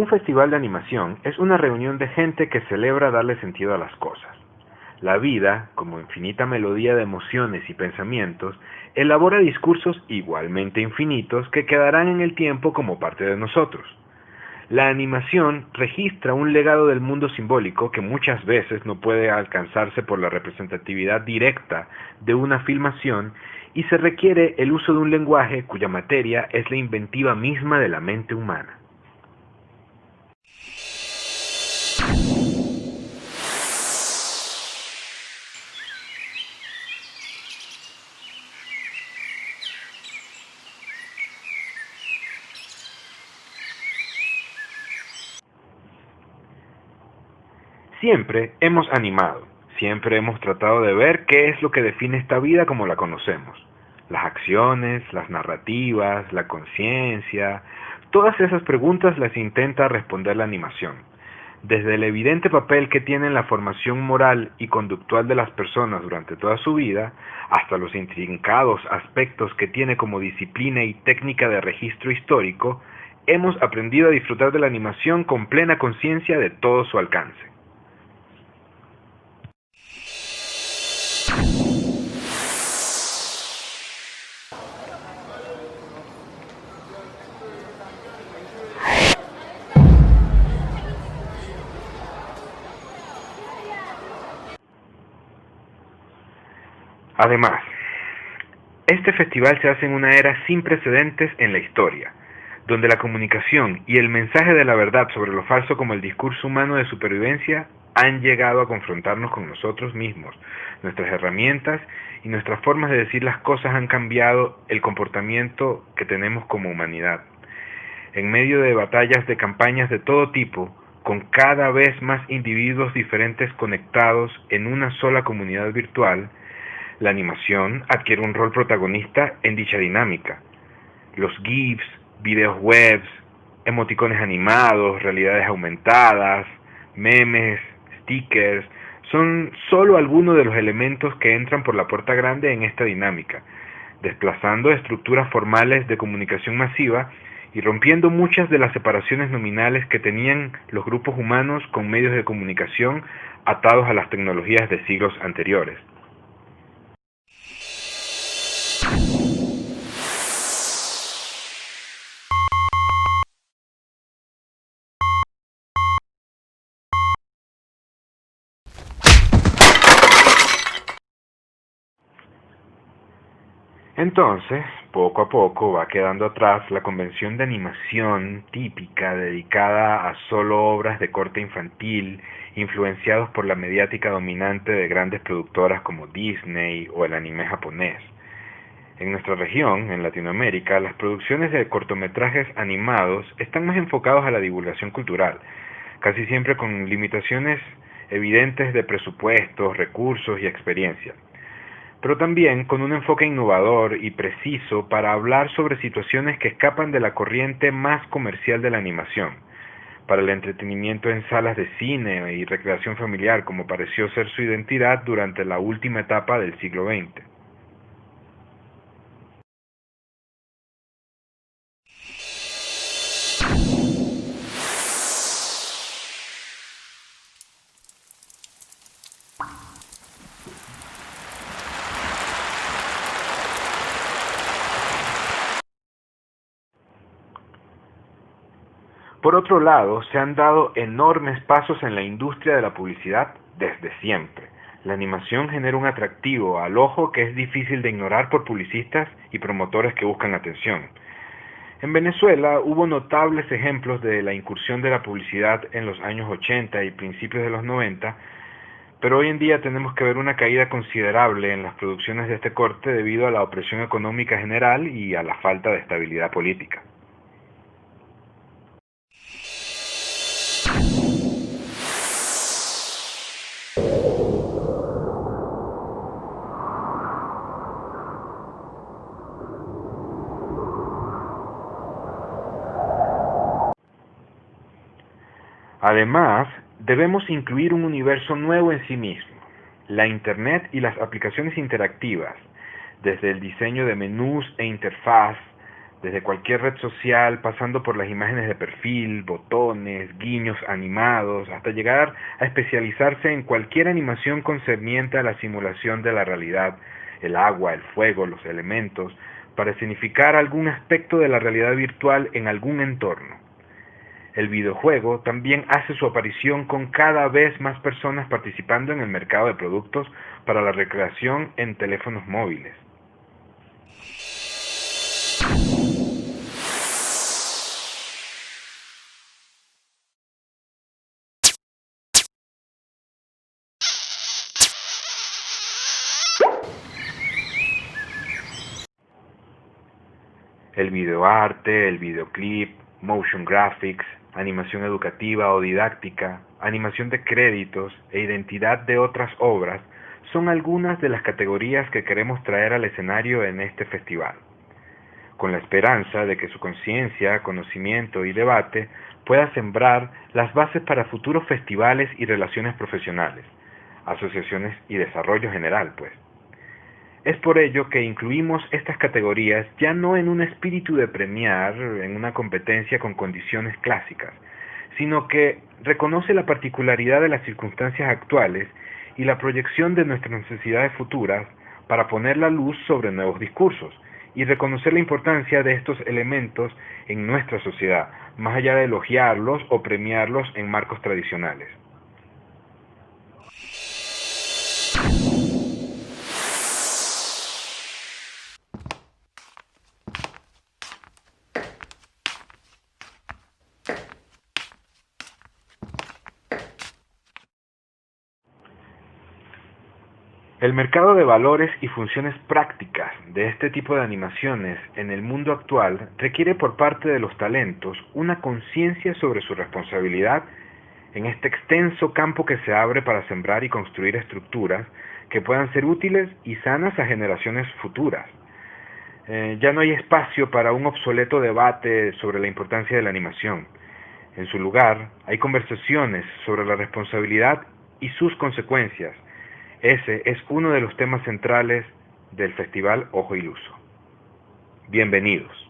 Un festival de animación es una reunión de gente que celebra darle sentido a las cosas. La vida, como infinita melodía de emociones y pensamientos, elabora discursos igualmente infinitos que quedarán en el tiempo como parte de nosotros. La animación registra un legado del mundo simbólico que muchas veces no puede alcanzarse por la representatividad directa de una filmación y se requiere el uso de un lenguaje cuya materia es la inventiva misma de la mente humana. Siempre hemos animado, siempre hemos tratado de ver qué es lo que define esta vida como la conocemos. Las acciones, las narrativas, la conciencia, todas esas preguntas las intenta responder la animación. Desde el evidente papel que tiene en la formación moral y conductual de las personas durante toda su vida, hasta los intrincados aspectos que tiene como disciplina y técnica de registro histórico, hemos aprendido a disfrutar de la animación con plena conciencia de todo su alcance. Además, este festival se hace en una era sin precedentes en la historia, donde la comunicación y el mensaje de la verdad sobre lo falso como el discurso humano de supervivencia han llegado a confrontarnos con nosotros mismos. Nuestras herramientas y nuestras formas de decir las cosas han cambiado el comportamiento que tenemos como humanidad. En medio de batallas de campañas de todo tipo, con cada vez más individuos diferentes conectados en una sola comunidad virtual, la animación adquiere un rol protagonista en dicha dinámica. Los GIFs, videos webs, emoticones animados, realidades aumentadas, memes, stickers, son solo algunos de los elementos que entran por la puerta grande en esta dinámica, desplazando estructuras formales de comunicación masiva y rompiendo muchas de las separaciones nominales que tenían los grupos humanos con medios de comunicación atados a las tecnologías de siglos anteriores. Entonces, poco a poco va quedando atrás la convención de animación típica dedicada a solo obras de corte infantil, influenciados por la mediática dominante de grandes productoras como Disney o el anime japonés. En nuestra región, en Latinoamérica, las producciones de cortometrajes animados están más enfocados a la divulgación cultural, casi siempre con limitaciones evidentes de presupuestos, recursos y experiencia, pero también con un enfoque innovador y preciso para hablar sobre situaciones que escapan de la corriente más comercial de la animación, para el entretenimiento en salas de cine y recreación familiar, como pareció ser su identidad durante la última etapa del siglo XX. Por otro lado, se han dado enormes pasos en la industria de la publicidad desde siempre. La animación genera un atractivo al ojo que es difícil de ignorar por publicistas y promotores que buscan atención. En Venezuela hubo notables ejemplos de la incursión de la publicidad en los años 80 y principios de los 90, pero hoy en día tenemos que ver una caída considerable en las producciones de este corte debido a la opresión económica general y a la falta de estabilidad política. Además, debemos incluir un universo nuevo en sí mismo, la Internet y las aplicaciones interactivas, desde el diseño de menús e interfaz, desde cualquier red social, pasando por las imágenes de perfil, botones, guiños animados, hasta llegar a especializarse en cualquier animación concerniente a la simulación de la realidad, el agua, el fuego, los elementos, para escenificar algún aspecto de la realidad virtual en algún entorno. El videojuego también hace su aparición con cada vez más personas participando en el mercado de productos para la recreación en teléfonos móviles. El videoarte, el videoclip, motion graphics, animación educativa o didáctica, animación de créditos e identidad de otras obras son algunas de las categorías que queremos traer al escenario en este festival, con la esperanza de que su conciencia, conocimiento y debate pueda sembrar las bases para futuros festivales y relaciones profesionales, asociaciones y desarrollo general, pues. Es por ello que incluimos estas categorías ya no en un espíritu de premiar en una competencia con condiciones clásicas, sino que reconoce la particularidad de las circunstancias actuales y la proyección de nuestras necesidades futuras para poner la luz sobre nuevos discursos y reconocer la importancia de estos elementos en nuestra sociedad, más allá de elogiarlos o premiarlos en marcos tradicionales. El mercado de valores y funciones prácticas de este tipo de animaciones en el mundo actual requiere por parte de los talentos una conciencia sobre su responsabilidad en este extenso campo que se abre para sembrar y construir estructuras que puedan ser útiles y sanas a generaciones futuras. Ya no hay espacio para un obsoleto debate sobre la importancia de la animación. En su lugar, hay conversaciones sobre la responsabilidad y sus consecuencias. Ese es uno de los temas centrales del Festival Ojo Iluso. Bienvenidos.